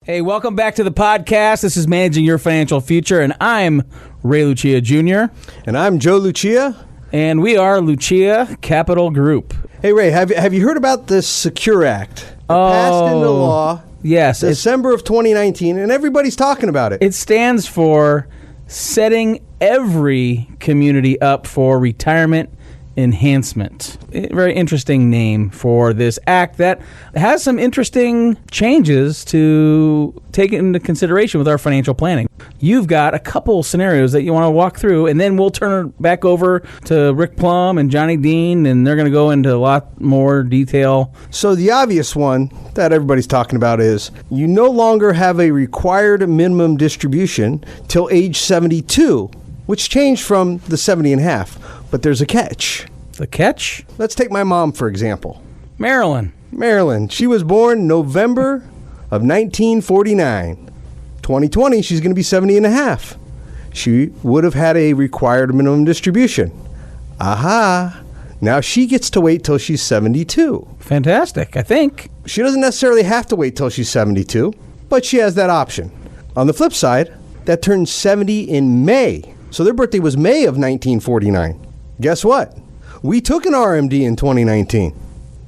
Hey, welcome back to the podcast. This is Managing Your Financial Future, and I'm Ray Lucia Jr. And I'm Joe Lucia. And we are Lucia Capital Group. Hey, Ray, have you heard about this Secure Act? It passed into law December of 2019, and everybody's talking about it. It stands for Setting Every Community Up for Retirement Enhancement. Very interesting name for this act that has some interesting changes to take into consideration with our financial planning. You've got a couple scenarios that you want to walk through, and then we'll turn it back over to Rick Plum and Johnny Dean, and they're going to go into a lot more detail. So the obvious one that everybody's talking about is you no longer have a required minimum distribution till age 72, which changed from the 70 and a half. But there's a catch. The catch? Let's take my mom, for example. Marilyn. She was born November of 1949. 2020, she's going to be 70 and a half. She would have had a required minimum distribution. Aha! Now she gets to wait till she's 72. Fantastic, I think. She doesn't necessarily have to wait till she's 72, but she has that option. On the flip side, that turns 70 in May. So their birthday was May of 1949. Guess what? We took an RMD in 2019.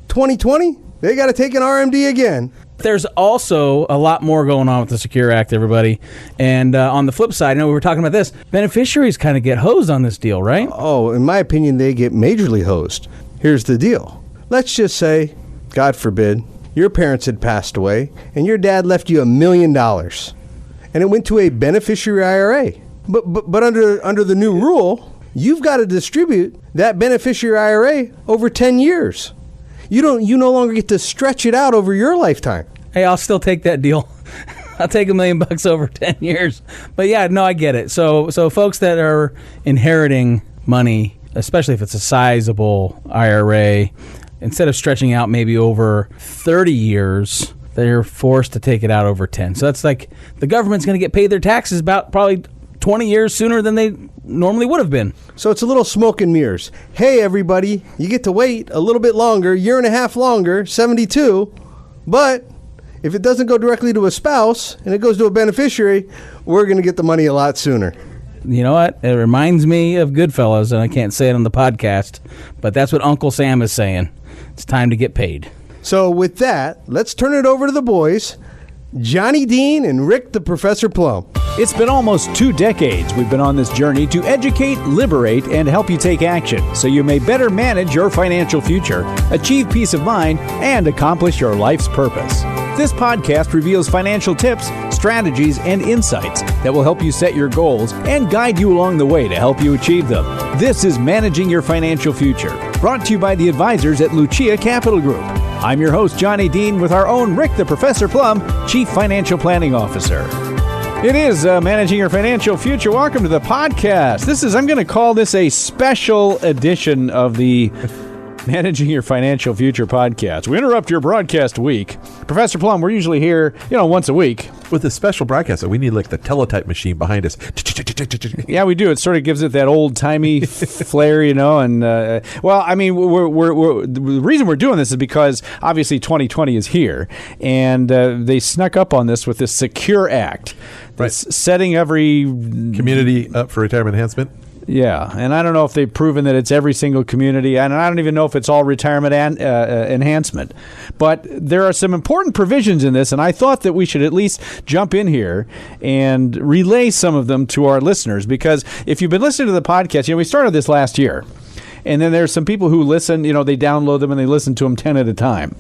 2020, they got to take an RMD again. There's also a lot more going on with the Secure Act, everybody. And on the flip side, I know we were talking about this, beneficiaries kind of get hosed on this deal, right? Oh, in my opinion, they get majorly hosed. Here's the deal. Let's just say, God forbid, your parents had passed away and your dad left you $1 million. And it went to a beneficiary IRA. But under the new rule, you've got to distribute that beneficiary IRA over 10 years. You no longer get to stretch it out over your lifetime. Hey, I'll still take that deal. I'll take $1 million over 10 years. But yeah, no, I get it. So folks that are inheriting money, especially if it's a sizable IRA, instead of stretching out maybe over 30 years, they're forced to take it out over 10. So that's like the government's going to get paid their taxes about probably 20 years sooner than they normally would have been. So it's a little smoke and mirrors. Hey, everybody, you get to wait a little bit longer, year and a half longer, 72. But if it doesn't go directly to a spouse and it goes to a beneficiary, we're going to get the money a lot sooner. You know what? It reminds me of Goodfellas, and I can't say it on the podcast, but that's what Uncle Sam is saying. It's time to get paid. So with that, let's turn it over to the boys, Johnny Dean and Rick the Professor Plum. It's been almost 2 decades we've been on this journey to educate, liberate, and help you take action so you may better manage your financial future, achieve peace of mind, and accomplish your life's purpose. This podcast reveals financial tips, strategies, and insights that will help you set your goals and guide you along the way to help you achieve them. This is Managing Your Financial Future, brought to you by the advisors at Lucia Capital Group. I'm your host, Johnny Dean, with our own Rick the Professor Plum, Chief Financial Planning Officer. It is Managing Your Financial Future. Welcome to the podcast. I'm going to call this a special edition of the Managing Your Financial Future podcast. We interrupt your broadcast week. Professor Plum, we're usually here, once a week. With a special broadcast, we need like the teletype machine behind us. Yeah, we do. It sort of gives it that old-timey flair, and, well, I mean, we're the reason we're doing this is because, obviously, 2020 is here, and they snuck up on this with this Secure Act. That's right. Setting every community up for retirement enhancement. Yeah, and I don't know if they've proven that it's every single community, and I don't even know if it's all retirement enhancement. But there are some important provisions in this, and I thought that we should at least jump in here and relay some of them to our listeners, because if you've been listening to the podcast, we started this last year, and then there's some people who listen, they download them and they listen to them 10 at a time.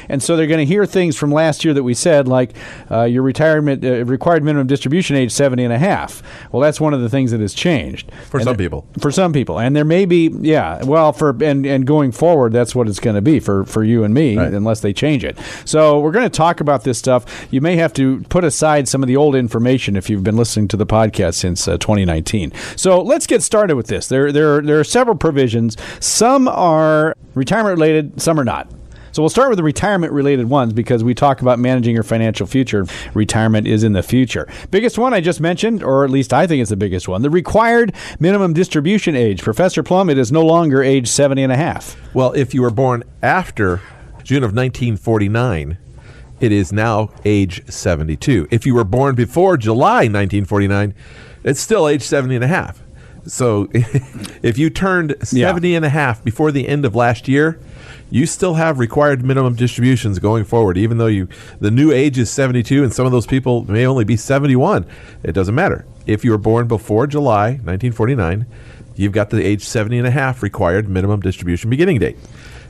And so they're going to hear things from last year that we said, like your retirement required minimum distribution age 70 and a half. Well, that's one of the things that has changed. For some people. For some people. And there may be, and going forward, that's what it's going to be for you and me, right, unless they change it. So we're going to talk about this stuff. You may have to put aside some of the old information if you've been listening to the podcast since 2019. So let's get started with this. There are several provisions. Some are retirement-related, some are not. So we'll start with the retirement-related ones because we talk about managing your financial future. Retirement is in the future. Biggest one I just mentioned, or at least I think it's the biggest one, the required minimum distribution age. Professor Plum, it is no longer age 70 and a half. Well, if you were born after June of 1949, it is now age 72. If you were born before July 1949, it's still age 70 and a half. So if you turned 70 and a half before the end of last year, you still have required minimum distributions going forward, even though the new age is 72 and some of those people may only be 71. It doesn't matter. If you were born before July 1949, you've got the age 70 and a half required minimum distribution beginning date.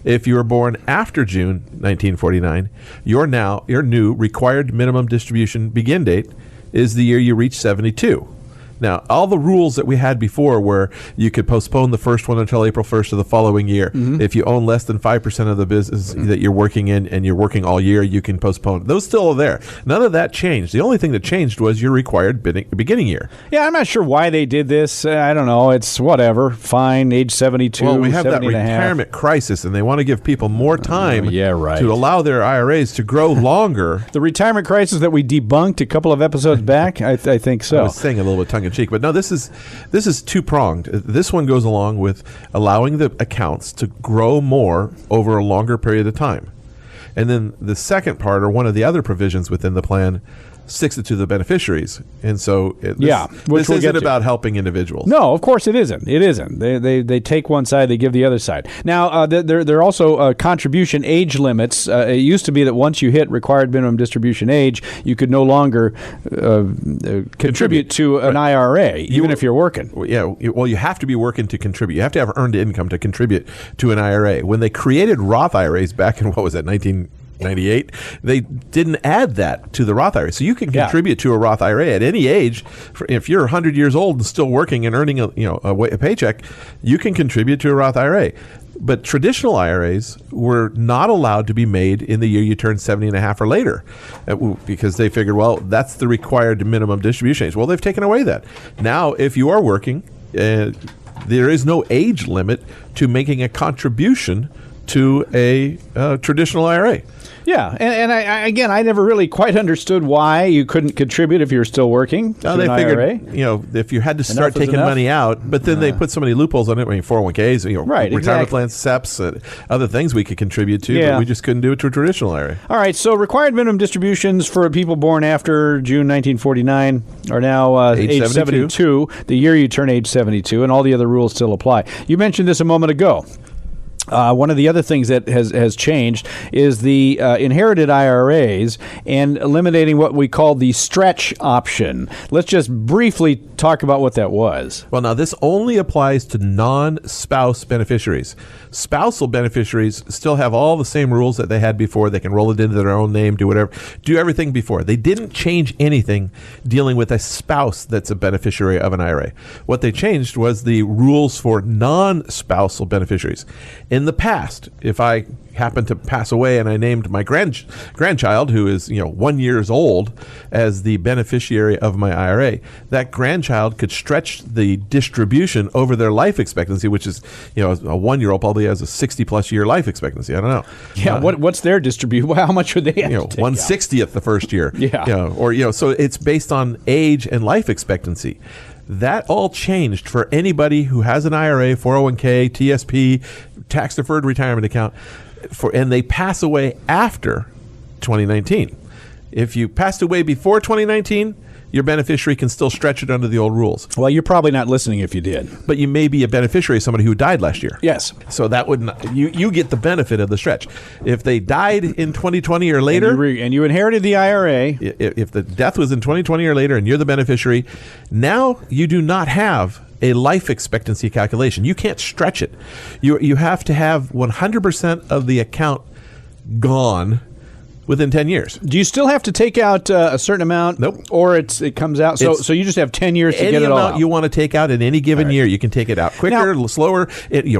If you were born after June 1949, your new required minimum distribution begin date is the year you reach 72. Now, all the rules that we had before where you could postpone the first one until April 1st of the following year. If you own less than 5% of the business that you're working in and you're working all year, you can postpone. Those still are there. None of that changed. The only thing that changed was your required beginning year. Yeah, I'm not sure why they did this. I don't know. It's whatever. Fine, age 72, Well, we have that 70 and a half. retirement crisis, and they want to give people more time right. to allow their IRAs to grow longer. The retirement crisis that we debunked a couple of episodes back, I think so. I was saying a little bit tongue-in-cheek, but no, this is two-pronged. This one goes along with allowing the accounts to grow more over a longer period of time. And then the second part, or one of the other provisions within the plan, sticks it to the beneficiaries. And so this which we'll isn't about helping individuals. No, of course it isn't. It isn't. They take one side, they give the other side. Now, there are also contribution age limits. It used to be that once you hit required minimum distribution age, you could no longer contribute to an IRA, even if you're working. Well, you have to be working to contribute. You have to have earned income to contribute to an IRA. When they created Roth IRAs back in, 1998, they didn't add that to the Roth IRA. So you can contribute to a Roth IRA at any age. If you're 100 years old and still working and earning a paycheck, you can contribute to a Roth IRA. But traditional IRAs were not allowed to be made in the year you turn 70 and a half or later, because they figured, well, that's the required minimum distribution age. Well, they've taken away that. Now, if you are working, there is no age limit to making a contribution to a traditional IRA. Yeah, and I never really quite understood why you couldn't contribute if you were still working to an IRA. If you had to start taking money out, but then they put so many loopholes on it, 401ks, retirement plans, SEPs, other things we could contribute to, but we just couldn't do it to a traditional IRA. All right, so required minimum distributions for people born after June 1949 are now age 72, the year you turn age 72, and all the other rules still apply. You mentioned this a moment ago. One of the other things that has changed is the inherited IRAs and eliminating what we call the stretch option. Let's just briefly talk about what that was. Well, now this only applies to non-spouse beneficiaries. Spousal beneficiaries still have all the same rules that they had before. They can roll it into their own name, do whatever, do everything before. They didn't change anything dealing with a spouse that's a beneficiary of an IRA. What they changed was the rules for non-spousal beneficiaries. In the past, if I happened to pass away and I named my grandchild, who is 1 year old, as the beneficiary of my IRA, that grandchild could stretch the distribution over their life expectancy, which is a 1-year-old probably has a 60+ year life expectancy. I don't know. Yeah, what's their distribution? How much would they have to take 1/60th the first year. So it's based on age and life expectancy. That all changed for anybody who has an IRA, 401k, TSP, tax-deferred retirement account, and they pass away after 2019. If you passed away before 2019, your beneficiary can still stretch it under the old rules. Well, you're probably not listening if you did. But you may be a beneficiary of somebody who died last year. Yes. So that would not, you get the benefit of the stretch. If they died in 2020 or later, and you inherited the IRA, if the death was in 2020 or later and you're the beneficiary, now you do not have a life expectancy calculation. You can't stretch it. You have to have 100% of the account gone within 10 years. Do you still have to take out a certain amount? Nope. Or it comes out? So you just have 10 years to get it all out? Any amount you want to take out in any given year, you can take it out quicker, slower.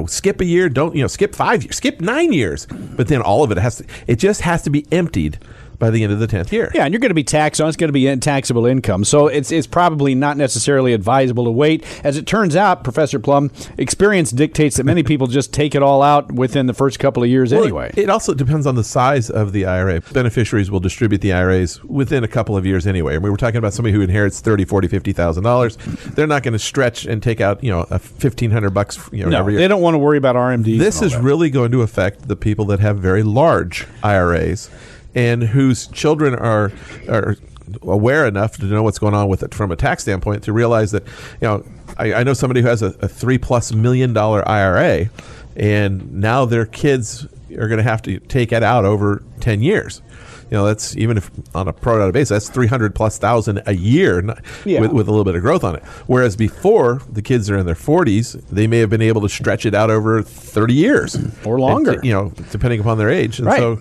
Skip a year. Don't skip 5 years. Skip 9 years. But then all of it just has to be emptied by the end of the 10th year. Yeah, and you're going to be taxed on. It's going to be taxable income. So it's probably not necessarily advisable to wait. As it turns out, Professor Plum, experience dictates that many people just take it all out within the first couple of years anyway. It also depends on the size of the IRA. Beneficiaries will distribute the IRAs within a couple of years anyway. And we were talking about somebody who inherits $30,000, $40,000, $50,000. They're not going to stretch and take out a $1,500 every year. They don't want to worry about RMDs. This is really going to affect the people that have very large IRAs. and whose children are aware enough to know what's going on with it from a tax standpoint to realize that, I know somebody who has a $3+ million IRA, and now their kids are going to have to take it out over 10 years. That's, even if on a pro rata basis, that's $300,000+ a year with a little bit of growth on it. Whereas before, the kids are in their 40s, they may have been able to stretch it out over 30 years or longer, depending upon their age. And so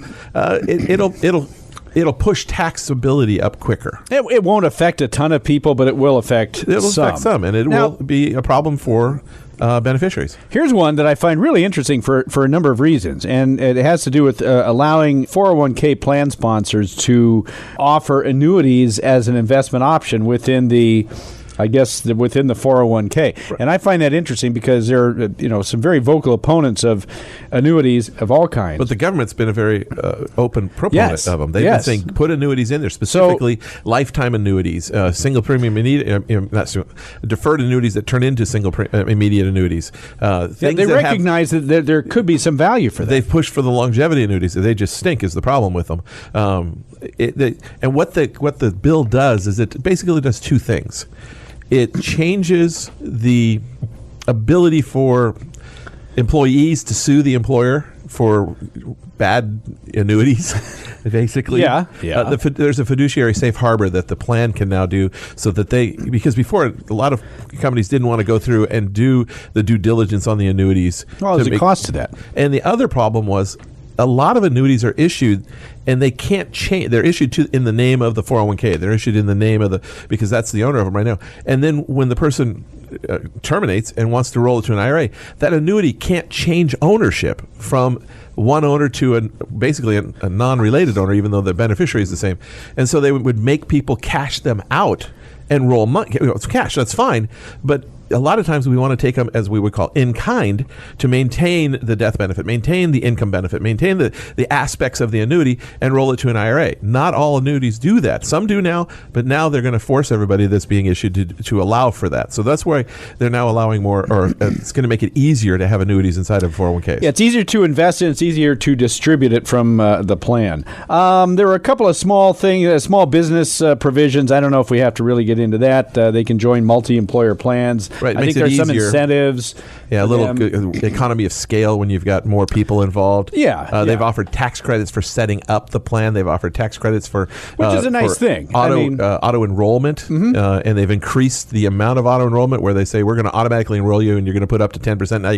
it'll push taxability up quicker. It won't affect a ton of people, but it will affect some, and it will be a problem for beneficiaries. Here's one that I find really interesting for a number of reasons, and it has to do with allowing 401k plan sponsors to offer annuities as an investment option within the 401k. Right. And I find that interesting because there are some very vocal opponents of annuities of all kinds. But the government's been a very open proponent of them. They've been saying put annuities in there, specifically lifetime annuities, single premium deferred annuities that turn into single immediate annuities. They recognize that there could be some value for that. They've pushed for the longevity annuities. They just stink is the problem with them. And what the bill does is it basically does two things. It changes the ability for employees to sue the employer for bad annuities, basically. There's a fiduciary safe harbor that the plan can now do so that because before a lot of companies didn't want to go through and do the due diligence on the annuities. Well, there's a cost to that. And the other problem was a lot of annuities are issued and they can't change. They're issued in the name of the 401k. They're issued in the name of because that's the owner of them right now. And then when the person terminates and wants to roll it to an IRA, that annuity can't change ownership from one owner to basically a non-related owner, even though the beneficiary is the same. And so they would make people cash them out and roll money. It's cash, that's fine, but a lot of times we want to take them, as we would call in kind, to maintain the death benefit, maintain the income benefit, maintain the aspects of the annuity, and roll it to an IRA. Not all annuities do that. Some do now, but now they're going to force everybody that's being issued to allow for that. So that's why they're now allowing more, or it's going to make it easier to have annuities inside of 401ks. Yeah, it's easier to invest in. It's easier to distribute it from the plan. There are a couple of small business provisions. I don't know if we have to really get into that. They can join multi-employer plans. Right, I think there's some incentives. Yeah, a little economy of scale when you've got more people involved. They've offered tax credits for setting up the plan. They've offered tax credits which is a nice thing. Auto enrollment, and they've increased the amount of auto enrollment where they say we're going to automatically enroll you, and you're going to put up to 10%. Now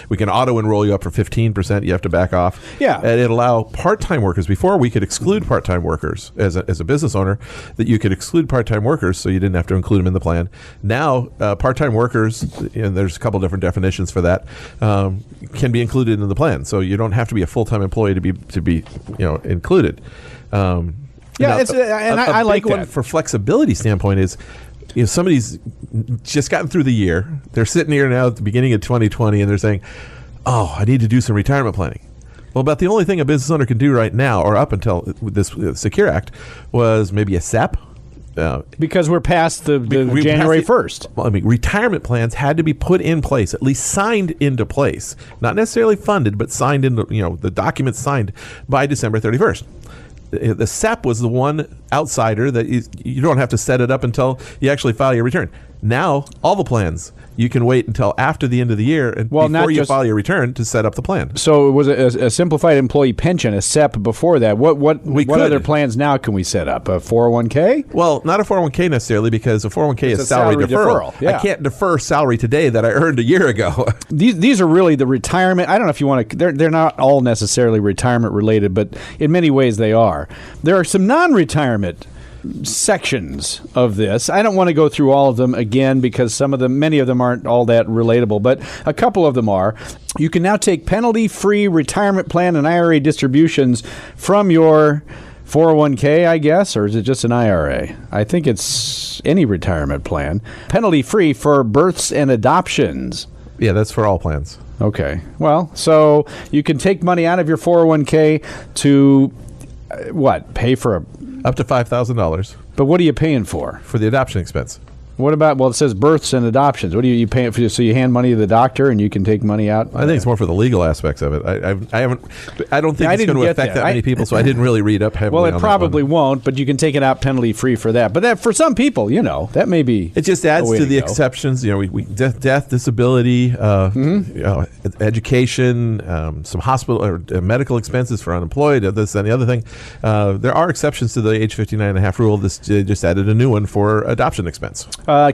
we can auto enroll you up for 15%. You have to back off. Yeah, and it allow part-time workers. Before we could exclude part-time workers as a business owner, that you could exclude part-time workers, so you didn't have to include them in the plan. Now part-time workers, and there's a couple different definitions for that, can be included in the plan. So you don't have to be a full-time employee to be included. I like one that. For flexibility standpoint is, if somebody's just gotten through the year, they're sitting here now at the beginning of 2020, and they're saying, "Oh, I need to do some retirement planning." Well, about the only thing a business owner can do right now, or up until this Secure Act, was maybe a SEP. Because we're past the January 1st. Well, retirement plans had to be put in place, at least signed into place. Not necessarily funded, but signed into, the documents signed by December 31st. The SEP was the one outsider that you don't have to set it up until you actually file your return. Now, all the plans, you can wait until after the end of the year and before you file your return to set up the plan. So it was a simplified employee pension, a SEP before that. What other plans now can we set up? A 401k? Well, not a 401k necessarily, because a 401k is salary deferral. Yeah. I can't defer salary today that I earned a year ago. These are really the retirement. I don't know if you want to. They're not all necessarily retirement related, but in many ways they are. There are some non-retirement sections of this. I don't want to go through all of them again because many of them aren't all that relatable, but a couple of them are. You can now take penalty-free retirement plan and IRA distributions from your 401k, I guess, or is it just an IRA? I think it's any retirement plan. Penalty-free for births and adoptions. Yeah, that's for all plans. Okay. Well, so you can take money out of your 401k to pay for up to $5,000. But what are you paying for? For the adoption expense. What about, well, it says births and adoptions. What do you pay for? So you hand money to the doctor and you can take money out? I think it's more for the legal aspects of it. I don't think it's going to affect that many people, so I didn't really read up heavily on that. Well, it probably won't, but you can take it out penalty free for that. But that, for some people, that may be. It just adds to the exceptions. We death, disability, education, some hospital or medical expenses for unemployed, this and the other thing. There are exceptions to the age 59.5 rule. This just added a new one for adoption expense.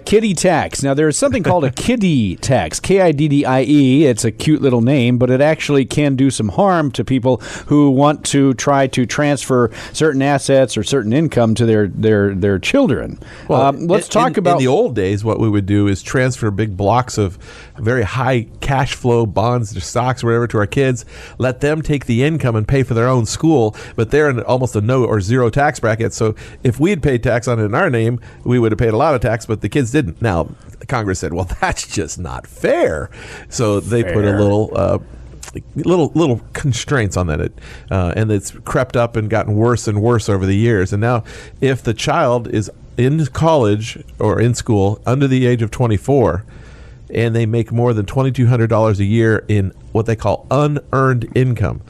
Kiddie tax. Now, there's something called a kiddie tax, Kiddie. It's a cute little name, but it actually can do some harm to people who want to try to transfer certain assets or certain income to their children. Well, let's talk about... In the old days, what we would do is transfer big blocks of very high cash flow bonds or stocks or whatever to our kids, let them take the income and pay for their own school, but they're in almost a no or zero tax bracket. So if we'd paid tax on it in our name, we would have paid a lot of tax, but the kids didn't. Now, Congress said, well, that's just not fair. So they put a little constraints on that, and it's crept up and gotten worse and worse over the years. And now, if the child is in college or in school under the age of 24, and they make more than $2,200 a year in what they call unearned income,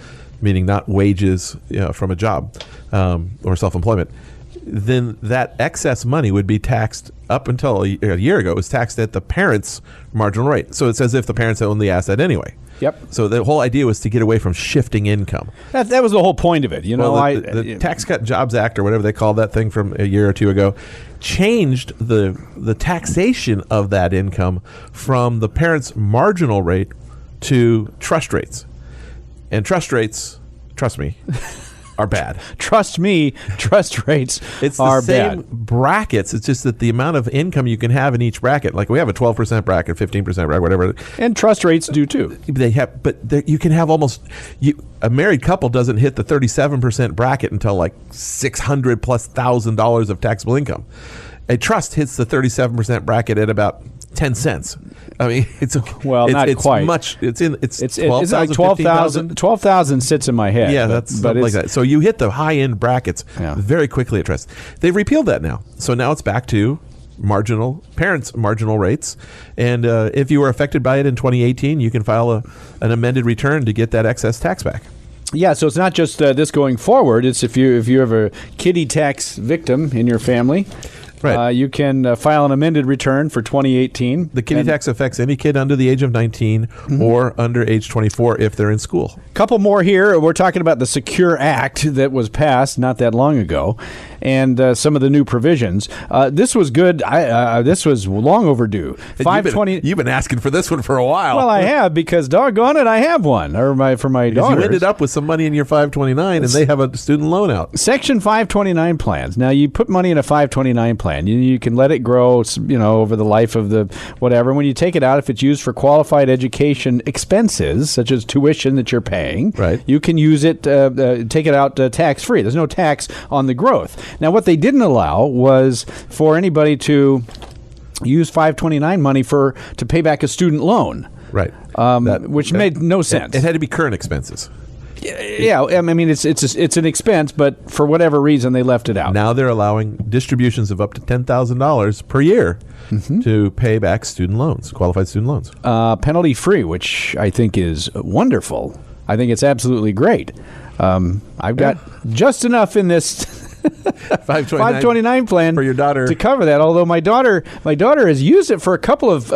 meaning not wages from a job or self-employment, then that excess money would be taxed up until a year ago. It was taxed at the parent's marginal rate. So it's as if the parents own the asset anyway. Yep. So the whole idea was to get away from shifting income. That was the whole point of it. The Tax Cut Jobs Act, or whatever they called that thing from a year or two ago, changed the taxation of that income from the parent's marginal rate to trust rates. And trust rates, trust me, are bad. Trust me, trust rates are bad. It's the same brackets. It's just that the amount of income you can have in each bracket, like we have a 12% bracket, 15% bracket, whatever. And trust rates do too. They have, but you can have a married couple doesn't hit the 37% bracket until like $600,000+ of taxable income. A trust hits the 37% bracket at about 10 cents. I mean, it's not quite. It's 12,000. 12,000 sits in my head. Yeah, that's something like that. So you hit the high end brackets very quickly at trust. They've repealed that now, so now it's back to parents' marginal rates. And if you were affected by it in 2018, you can file an amended return to get that excess tax back. Yeah, so it's not just this going forward. It's if you have a kiddie tax victim in your family. Right. You can file an amended return for 2018. The kiddie tax affects any kid under the age of 19 or under age 24 if they're in school. Couple more here. We're talking about the Secure Act that was passed not that long ago, and some of the new provisions. This was good. This was long overdue. You've been asking for this one for a while. Well, I have, because doggone it, I have one for my daughters. You ended up with some money in your 529, and they have a student loan out. Section 529 plans. Now, you put money in a 529 plan. You can let it grow, over the life of the whatever. When you take it out, if it's used for qualified education expenses, such as tuition that you're paying, right, you can use it, take it out tax-free. There's no tax on the growth. Now, what they didn't allow was for anybody to use 529 money to pay back a student loan, right? Which made no sense. It had to be current expenses. Yeah, I mean, it's an expense, but for whatever reason, they left it out. Now they're allowing distributions of up to $10,000 per year to pay back student loans, qualified student loans. Penalty-free, which I think is wonderful. I think it's absolutely great. I've got just enough in this 529 plan for your daughter to cover that. Although my daughter has used it for a couple of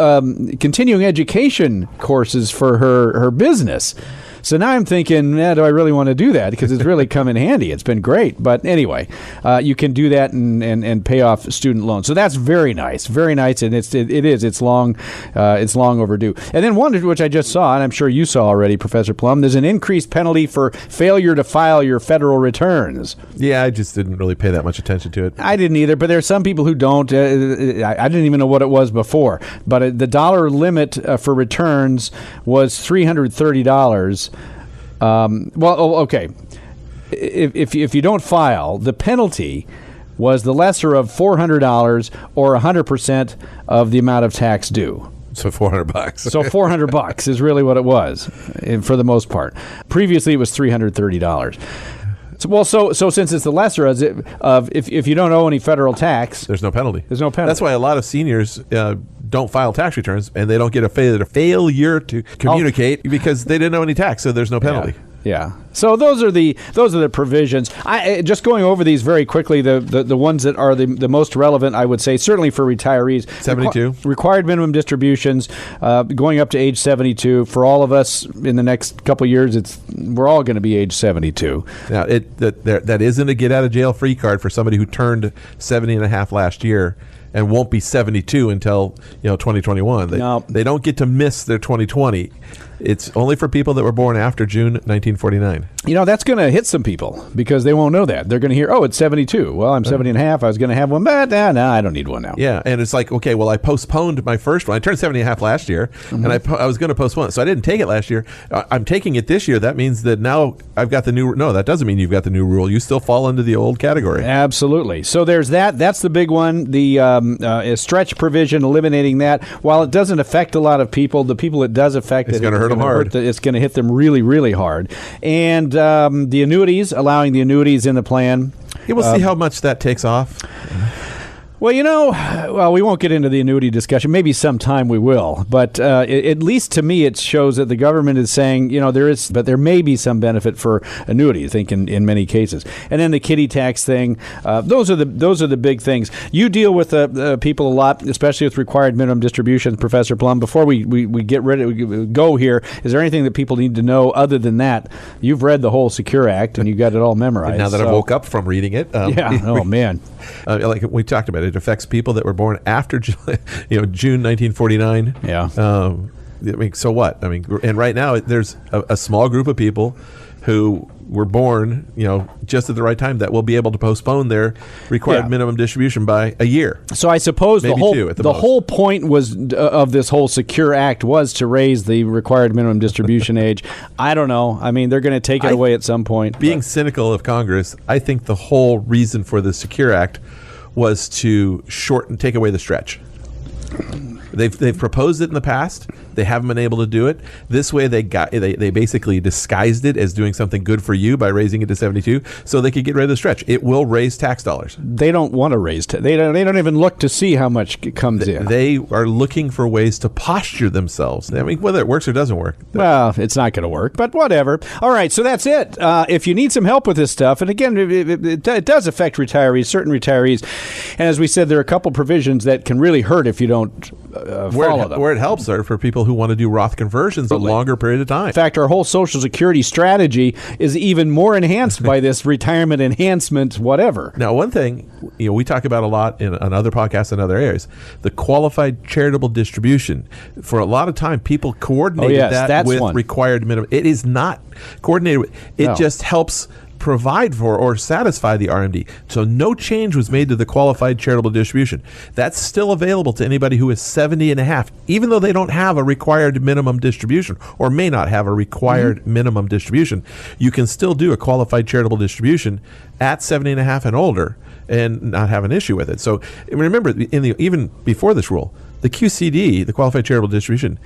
continuing education courses for her business. So now I'm thinking, do I really want to do that? Because it's really come in handy. It's been great. But anyway, you can do that and pay off student loans. So that's very nice, and it's long overdue. And then one which I just saw, and I'm sure you saw already, Professor Plum, there's an increased penalty for failure to file your federal returns. Yeah, I just didn't really pay that much attention to it. I didn't either, but there are some people who don't. I didn't even know what it was before. But the dollar limit for returns was $330. Okay. If you don't file, the penalty was the lesser of $400 or 100% of the amount of tax due. So $400. So $400 is really what it was, for the most part. Previously, it was $330. So since it's the lesser of if you don't owe any federal tax, there's no penalty. There's no penalty. That's why a lot of seniors don't file tax returns, and they don't get a failure to communicate because they didn't owe any tax, so there's no penalty. Yeah. So those are the provisions. I just going over these very quickly. The ones that are the most relevant, I would say, certainly for retirees. 72 required minimum distributions, going up to age 72. For all of us in the next couple of years, we're all going to be age 72. Now that isn't a get out of jail free card for somebody who turned 70 and a half last year and won't be 72 until 2021. They don't get to miss their 2020. It's only for people that were born after June 1949. That's going to hit some people because they won't know that. They're going to hear, it's 72. Well, I'm 70 and a half. I was going to have one, but no, I don't need one now. Yeah, and it's like, okay, well, I postponed my first one. I turned 70 and a half last year, and I was going to postpone it. So I didn't take it last year. I'm taking it this year. That means that now I've got the new. No, that doesn't mean you've got the new rule. You still fall into the old category. Absolutely. So there's that. That's the big one. The stretch provision, eliminating that. While it doesn't affect a lot of people, the people it does affect, it's going to hurt them hard. It's going to hit them really, really hard. And the annuities, allowing the annuities in the plan. Yeah, we'll see how much that takes off. Well, we won't get into the annuity discussion. Maybe sometime we will. But at least to me, it shows that the government is saying, there may be some benefit for annuity, I think, in many cases. And then the kiddie tax thing. Those are the big things. You deal with people a lot, especially with required minimum distributions, Professor Plum. Before we get ready to go here, is there anything that people need to know other than that? You've read the whole Secure Act, and you got it all memorized. And now that I woke up from reading it. Man. Like we talked about, it affects people that were born after June 1949. Yeah. So what? And right now there's a small group of people who were born, just at the right time that will be able to postpone their required minimum distribution by a year. So I suppose maybe the whole point was of this whole Secure Act was to raise the required minimum distribution age. I don't know. They're going to take it away at some point. Being cynical of Congress, I think the whole reason for the Secure Act was to take away the stretch. They've proposed it in the past. They haven't been able to do it. This way, they basically disguised it as doing something good for you by raising it to 72, so they could get rid of the stretch. It will raise tax dollars. They don't want to raise. They don't even look to see how much comes in. They are looking for ways to posture themselves. Whether it works or doesn't work. Well, it's not going to work, but whatever. All right, so that's it. If you need some help with this stuff, and again, it does affect retirees, certain retarees, and as we said, there are a couple provisions that can really hurt if you don't follow them. Where it helps are for people who want to do Roth conversions a longer period of time. In fact, our whole Social Security strategy is even more enhanced by this retirement enhancement, whatever. Now, one thing we talk about a lot on other podcasts and other areas, the qualified charitable distribution. For a lot of time, people coordinated that with required minimum. It is not coordinated. It just helps provide for or satisfy the RMD. So no change was made to the qualified charitable distribution. That's still available to anybody who is 70 and a half, even though they don't have a required minimum distribution or may not have a required minimum distribution. You can still do a qualified charitable distribution at 70 and a half and older and not have an issue with it. So remember, even before this rule, the QCD, the qualified charitable distribution,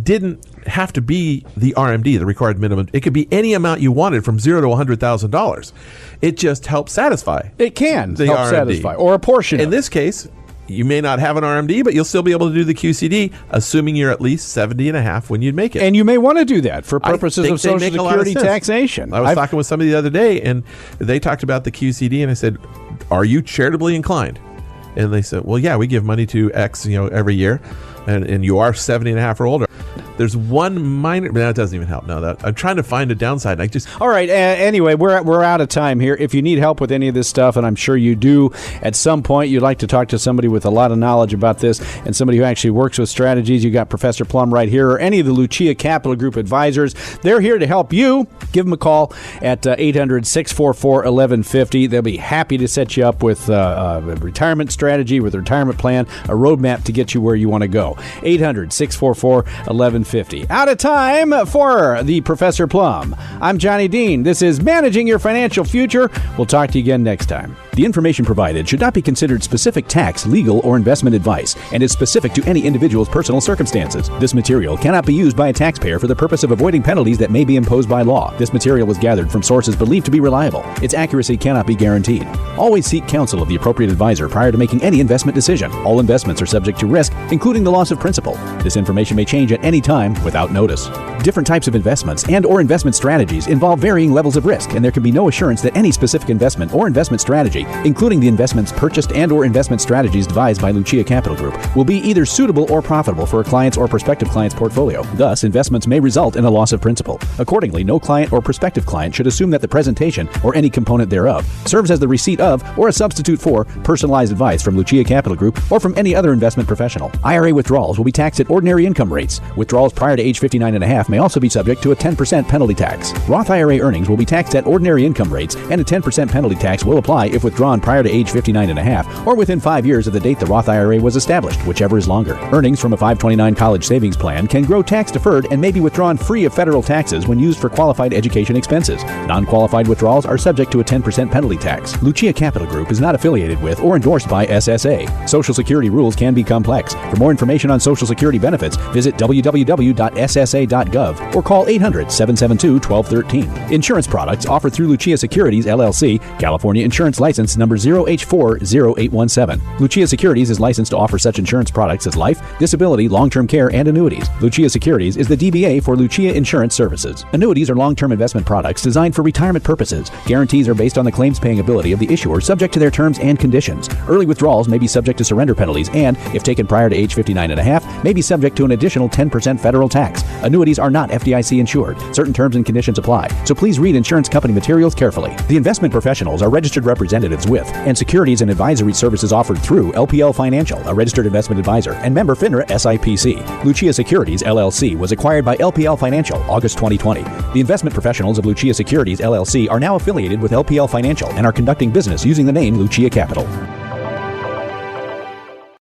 didn't have to be the RMD, the required minimum. It could be any amount you wanted from $0 to $100,000. It just helps satisfy. It can help RMD. Satisfy, or a portion. In this case, you may not have an RMD, but you'll still be able to do the QCD, assuming you're at least 70 and a half when you'd make it. And you may want to do that for purposes of Social Security taxation. I was talking with somebody the other day, and they talked about the QCD, and I said, are you charitably inclined? And they said, well, yeah, we give money to X, every year, and you are 70 and a half or older. There's one minor, but that doesn't even help. No, I'm trying to find a downside. All right. Anyway, we're out of time here. If you need help with any of this stuff, and I'm sure you do, at some point you'd like to talk to somebody with a lot of knowledge about this and somebody who actually works with strategies, you got Professor Plum right here, or any of the Lucia Capital Group advisors. They're here to help you. Give them a call at 800-644-1150. They'll be happy to set you up with a retirement strategy, with a retirement plan, a roadmap to get you where you want to go. 800-644-1150. Out of time for the Professor Plum. I'm Johnny Dean. This is Managing Your Financial Future. We'll talk to you again next time. The information provided should not be considered specific tax, legal, or investment advice and is specific to any individual's personal circumstances. This material cannot be used by a taxpayer for the purpose of avoiding penalties that may be imposed by law. This material was gathered from sources believed to be reliable. Its accuracy cannot be guaranteed. Always seek counsel of the appropriate advisor prior to making any investment decision. All investments are subject to risk, including the loss of principal. This information may change at any time without notice. Different types of investments and/or investment strategies involve varying levels of risk, and there can be no assurance that any specific investment or investment strategy, including the investments purchased and/or investment strategies devised by Lucia Capital Group, will be either suitable or profitable for a client's or prospective client's portfolio. Thus, investments may result in a loss of principal. Accordingly, no client or prospective client should assume that the presentation or any component thereof serves as the receipt of or a substitute for personalized advice from Lucia Capital Group or from any other investment professional. IRA withdrawals will be taxed at ordinary income rates. Withdrawals prior to age 59.5 may also be subject to a 10% penalty tax. Roth IRA earnings will be taxed at ordinary income rates, and a 10% penalty tax will apply if withdrawn prior to age 59.5 or within 5 years of the date the Roth IRA was established, whichever is longer. Earnings from a 529 college savings plan can grow tax-deferred and may be withdrawn free of federal taxes when used for qualified education expenses. Non-qualified withdrawals are subject to a 10% penalty tax. Lucia Capital Group is not affiliated with or endorsed by SSA. Social Security rules can be complex. For more information on Social Security benefits, visit www.ssa.gov or call 800-772-1213. Insurance products offered through Lucia Securities, LLC, California Insurance License number 0H40817. Lucia Securities is licensed to offer such insurance products as life, disability, long-term care, and annuities. Lucia Securities is the DBA for Lucia Insurance Services. Annuities are long-term investment products designed for retirement purposes. Guarantees are based on the claims-paying ability of the issuer, subject to their terms and conditions. Early withdrawals may be subject to surrender penalties and, if taken prior to age 59.5, may be subject to an additional 10% federal tax. Annuities are not FDIC insured. Certain terms and conditions apply, so please read insurance company materials carefully. The investment professionals are registered representatives with and securities and advisory services offered through LPL Financial, a registered investment advisor, and member FINRA SIPC. Lucia Securities, LLC was acquired by LPL Financial August 2020. The investment professionals of Lucia Securities, LLC are now affiliated with LPL Financial and are conducting business using the name Lucia Capital.